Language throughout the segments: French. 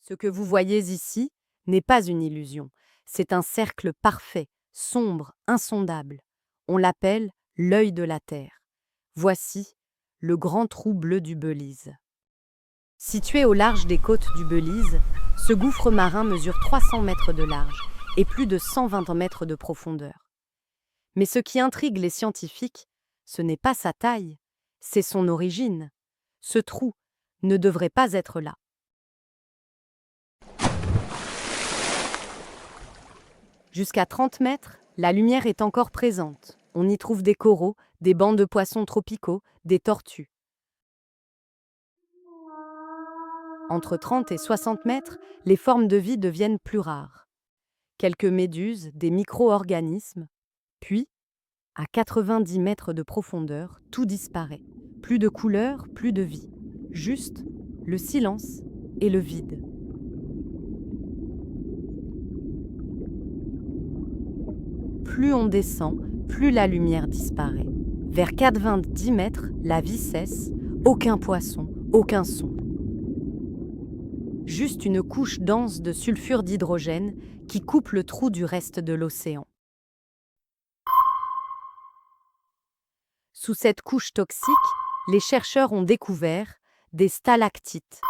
Ce que vous voyez ici n'est pas une illusion, c'est un cercle parfait, sombre, insondable. On l'appelle l'œil de la Terre. Voici le grand trou bleu du Belize. Situé au large des côtes du Belize, ce gouffre marin mesure 300 mètres de large et plus de 120 mètres de profondeur. Mais ce qui intrigue les scientifiques, ce n'est pas sa taille, c'est son origine. Ce trou ne devrait pas être là. Jusqu'à 30 mètres, la lumière est encore présente. On y trouve des coraux, des bancs de poissons tropicaux, des tortues. Entre 30 et 60 mètres, les formes de vie deviennent plus rares. Quelques méduses, des micro-organismes. Puis, à 90 mètres de profondeur, tout disparaît. Plus de couleurs, plus de vie. Juste le silence et le vide. Plus on descend, plus la lumière disparaît. Vers 90 mètres, la vie cesse. Aucun poisson, aucun son. Juste une couche dense de sulfure d'hydrogène qui coupe le trou du reste de l'océan. Sous cette couche toxique, les chercheurs ont découvert des stalactites.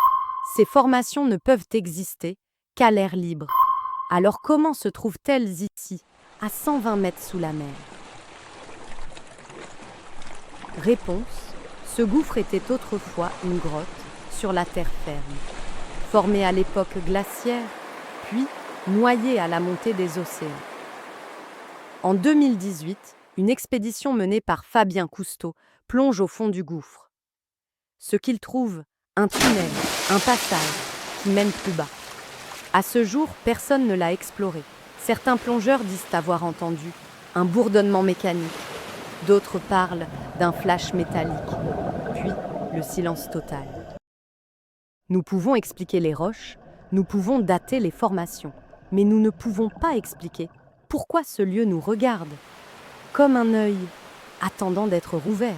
Ces formations ne peuvent exister qu'à l'air libre. Alors comment se trouvent-elles ici, à 120 mètres sous la mer? Réponse: ce gouffre était autrefois une grotte sur la terre ferme, formée à l'époque glaciaire, puis noyée à la montée des océans. En 2018, une expédition menée par Fabien Cousteau plonge au fond du gouffre. Ce qu'il trouve, un tunnel, un passage qui mène plus bas. À ce jour, personne ne l'a exploré. Certains plongeurs disent avoir entendu un bourdonnement mécanique. D'autres parlent d'un flash métallique. Puis, le silence total. Nous pouvons expliquer les roches, nous pouvons dater les formations, mais nous ne pouvons pas expliquer pourquoi ce lieu nous regarde, comme un œil attendant d'être rouvert.